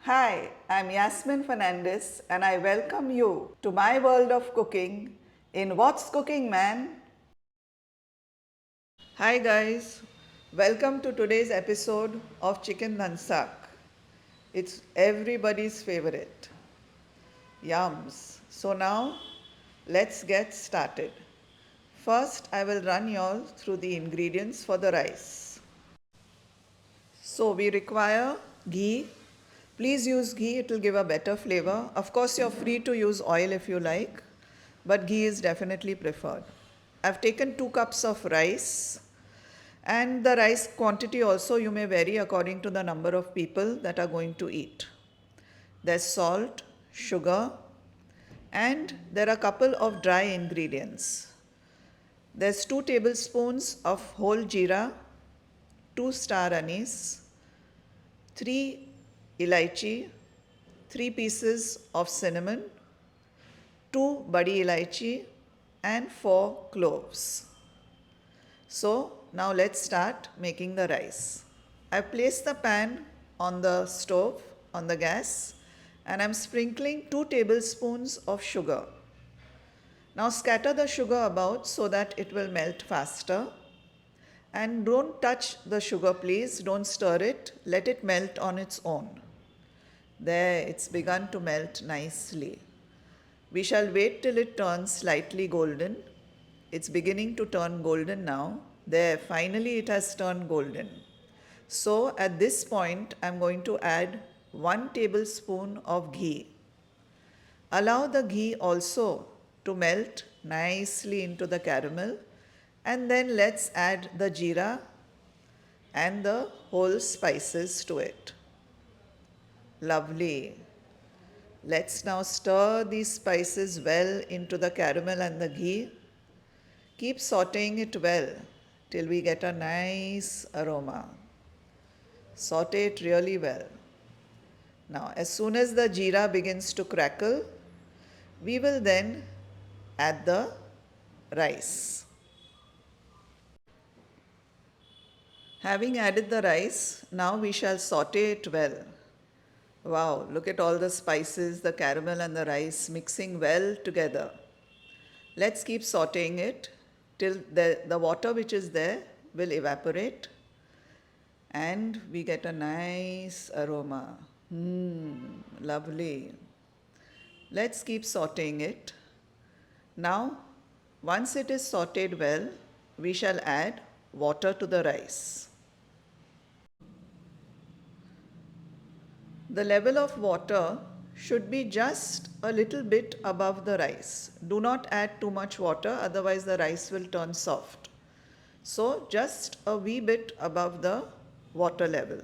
Hi, I'm Yasmin Fernandes and I welcome you to my world of cooking in What's Cooking Man? Hi guys, welcome to today's episode of Chicken Dhansak. It's everybody's favorite. Yums. So now let's get started. First, I will run you all through the ingredients for the rice. So we require ghee. Please use ghee, it will give a better flavor. Of course, you're free to use oil if you like, but ghee is definitely preferred. I've taken 2 cups of rice, and the rice quantity also you may vary according to the number of people that are going to eat. There's salt, sugar, and there are a couple of dry ingredients. There's 2 tablespoons of whole jeera, 2 star anise, 3 elaichi, 3 pieces of cinnamon, 2 badi elaichi, and 4 cloves. So now let's start making the rice. I placed the pan on the stove, on the gas, and I'm sprinkling 2 tablespoons of sugar. Now scatter the sugar about so that it will melt faster. And don't touch the sugar, please. Don't stir it. Let it melt on its own. There, it's begun to melt nicely. We shall wait till it turns slightly golden. It's beginning to turn golden now. There, finally it has turned golden. So at this point, I'm going to add 1 tablespoon of ghee. Allow the ghee also to melt nicely into the caramel, and then let's add the jeera and the whole spices to it. Lovely. Let's now stir these spices well into the caramel and the ghee. Keep sauteing it well till we get a nice aroma. Saute it really well. Now, as soon as the jeera begins to crackle, we will then add the rice. Having added the rice, now we shall saute it well. Wow, look at all the spices, the caramel and the rice mixing well together. Let's keep sauteing it till the water which is there will evaporate and we get a nice aroma. Lovely. Let's keep sauteing it. Now, once it is sauteed well, we shall add water to the rice. The level of water should be just a little bit above the rice. Do not add too much water, otherwise the rice will turn soft. So just a wee bit above the water level.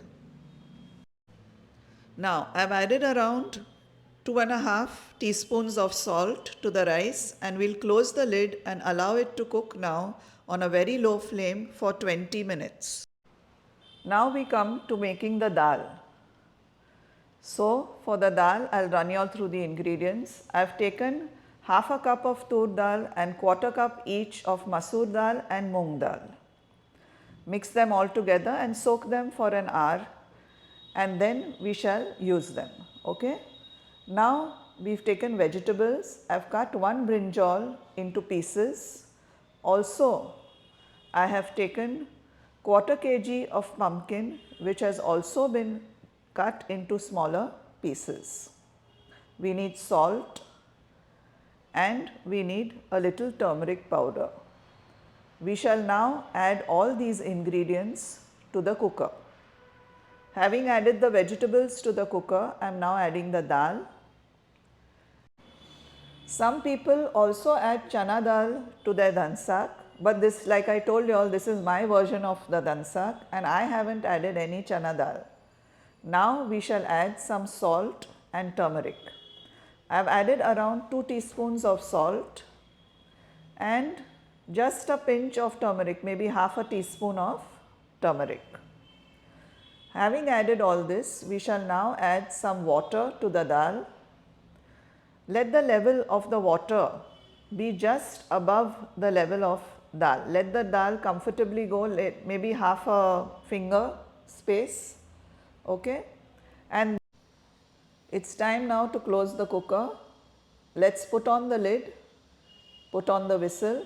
Now I've added around 2.5 teaspoons of salt to the rice, and we'll close the lid and allow it to cook now on a very low flame for 20 minutes. Now we come to making the dal. So for the dal, I'll run you all through the ingredients. I've taken half a cup of tur dal and quarter cup each of masoor dal and moong dal. Mix them all together and soak them for an hour, and then we shall use them. Okay. Now we've taken vegetables. I've cut 1 brinjal into pieces. Also, I have taken quarter kg of pumpkin, which has also been cut into smaller pieces. We need salt and we need a little turmeric powder. We shall now add all these ingredients to the cooker. Having added the vegetables to the cooker, I am now adding the dal. Some people also add chana dal to their dhansak, but this, like I told you all, this is my version of the dhansak and I haven't added any chana dal. Now we shall add some salt and turmeric. I have added around 2 teaspoons of salt and just a pinch of turmeric, maybe half a teaspoon of turmeric. Having added all this, we shall now add some water to the dal. Let the level of the water be just above the level of dal. Let the dal comfortably go maybe half a finger space. Okay, and It's time now to close the cooker. Let's put on the lid, put on the whistle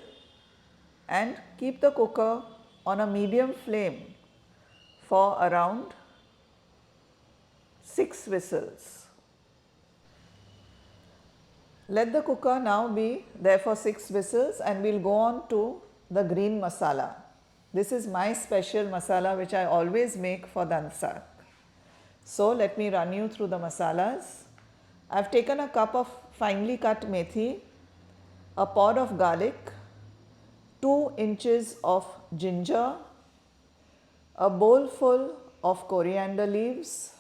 and keep the cooker on a medium flame for around 6 whistles. Let the cooker now be there for 6 whistles and we will go on to the green masala. This is my special masala which I always make for Dhansak. So let me run you through the masalas. I have taken a cup of finely cut methi, a pod of garlic, 2 inches of ginger, a bowl full of coriander leaves.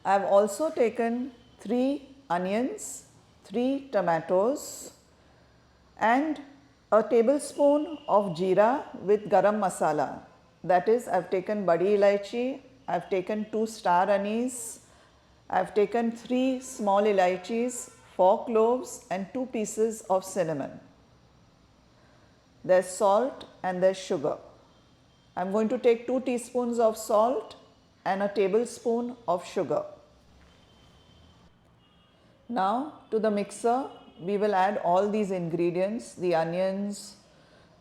I have also taken 3 onions, 3 tomatoes and a tablespoon of jeera with garam masala. That is, I have taken badi elaichi, I have taken 2 star anise, I have taken 3 small elaichis, 4 cloves and 2 pieces of cinnamon. There is salt and there is sugar. I am going to take 2 teaspoons of salt and a tablespoon of sugar. Now to the mixer we will add all these ingredients, the onions,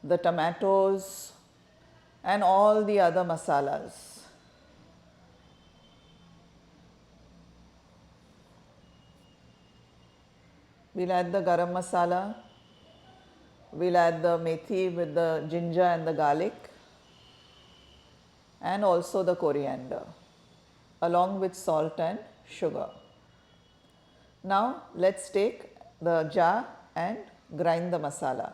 the tomatoes and all the other masalas. We will add the garam masala, we will add the methi with the ginger and the garlic and also the coriander along with salt and sugar. Now let us take the jar and grind the masala.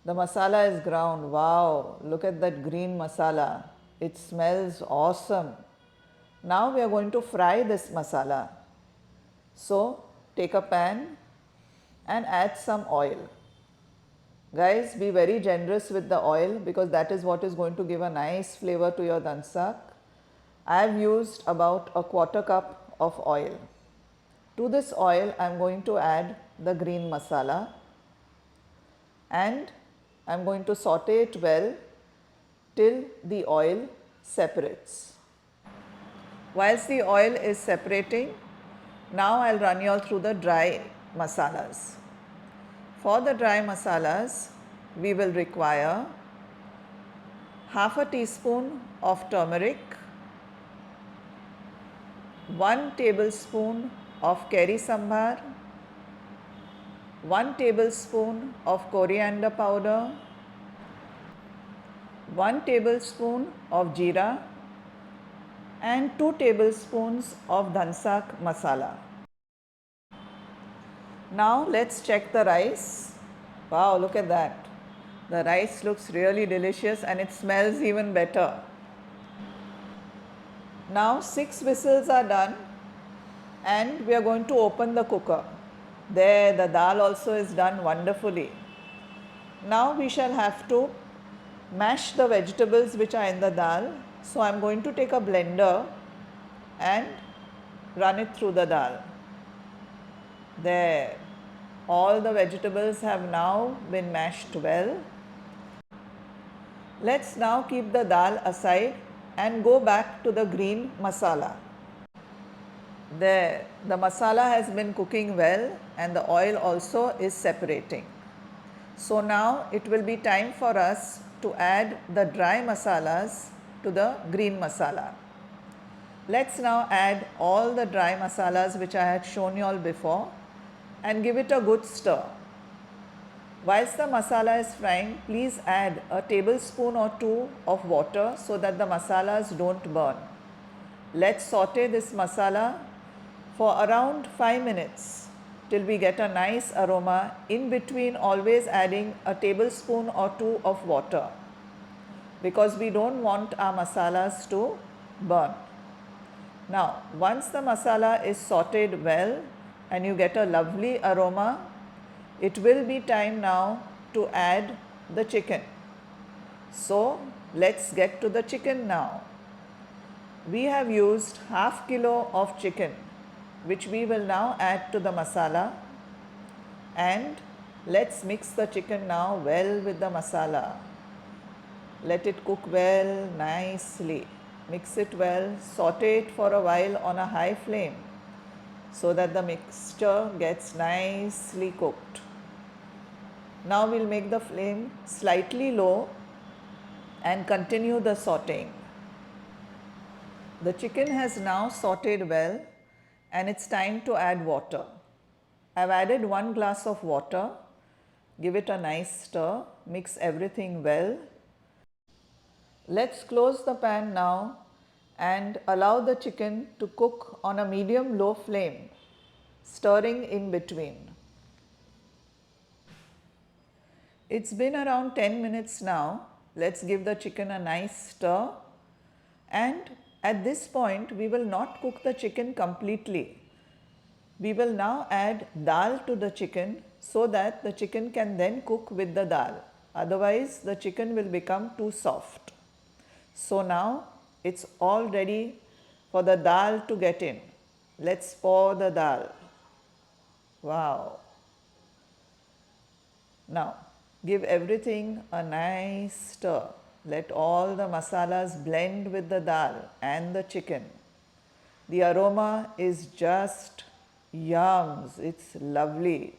The masala is ground. Wow, look at that green masala. It smells awesome. Now we are going to fry this masala. So take a pan and add some oil. Guys, be very generous with the oil because that is what is going to give a nice flavor to your dhansak. I have used about a quarter cup of oil. To this oil I am going to add the green masala and I am going to saute it well till the oil separates. Whilst the oil is separating, now I will run you all through the dry masalas. For the dry masalas, we will require half a teaspoon of turmeric, 1 tablespoon of curry sambar, 1 tablespoon of coriander powder, 1 tablespoon of jeera and 2 tablespoons of dhansak masala. Now let us check the rice. Wow, look at that. The rice looks really delicious and it smells even better. Now 6 whistles are done and we are going to open the cooker. There, the dal also is done wonderfully. Now we shall have to mash the vegetables which are in the dal. So I am going to take a blender and run it through the dal. There, all the vegetables have now been mashed well. Let's now keep the dal aside and go back to the green masala. There, the masala has been cooking well and the oil also is separating. So now it will be time for us to add the dry masalas to the green masala. Let's now add all the dry masalas which I had shown you all before and give it a good stir. Whilst the masala is frying, please add a tablespoon or 2 of water so that the masalas don't burn. Let's saute this masala for around 5 minutes till we get a nice aroma, in between always adding a tablespoon or 2 of water because we don't want our masalas to burn. Now once the masala is sauteed well and you get a lovely aroma, it will be time now to add the chicken. So let's get to the chicken now. We have used half kilo of chicken which we will now add to the masala and let's mix the chicken now well with the masala. Let it cook well nicely. Mix it well, saute it for a while on a high flame so that the mixture gets nicely cooked. Now we'll make the flame slightly low and continue the sauteing. The chicken has now sauteed well and it's time to add water. I've added 1 glass of water. Give it a nice stir, mix everything well. Let's close the pan now and allow the chicken to cook on a medium-low flame, stirring in between. It's been around 10 minutes now. Let's give the chicken a nice stir, and at this point we will not cook the chicken completely. We will now add dal to the chicken so that the chicken can then cook with the dal. Otherwise the chicken will become too soft. So now it's all ready for the dal to get in. Let's pour the dal. Wow. Now give everything a nice stir. Let all the masalas blend with the dal and the chicken. The aroma is just yums. It's lovely.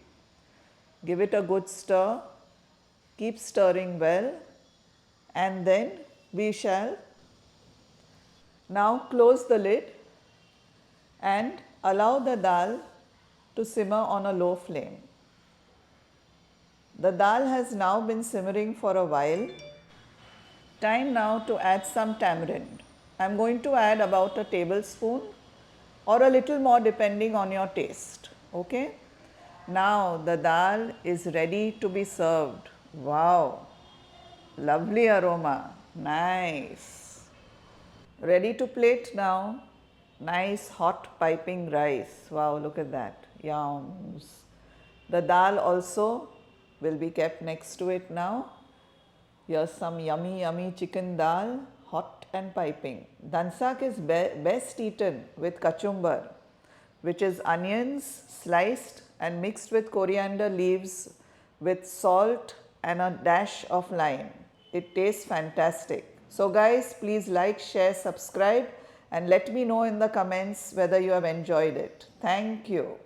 Give it a good stir. Keep stirring well, and then we shall now close the lid and allow the dal to simmer on a low flame. The dal has now been simmering for a while. Time now to add some tamarind. I am going to add about a tablespoon or a little more depending on your taste. Okay? Now the dal is ready to be served. Wow! Lovely aroma. Nice. Ready to plate now. Nice hot piping rice. Wow, look at that. Yums. The dal also will be kept next to it now. Here's some yummy, yummy chicken dal, hot and piping. Dhansak is best eaten with kachumbar, which is onions sliced and mixed with coriander leaves with salt and a dash of lime. It tastes fantastic. So guys, please like, share, subscribe and let me know in the comments whether you have enjoyed it. Thank you.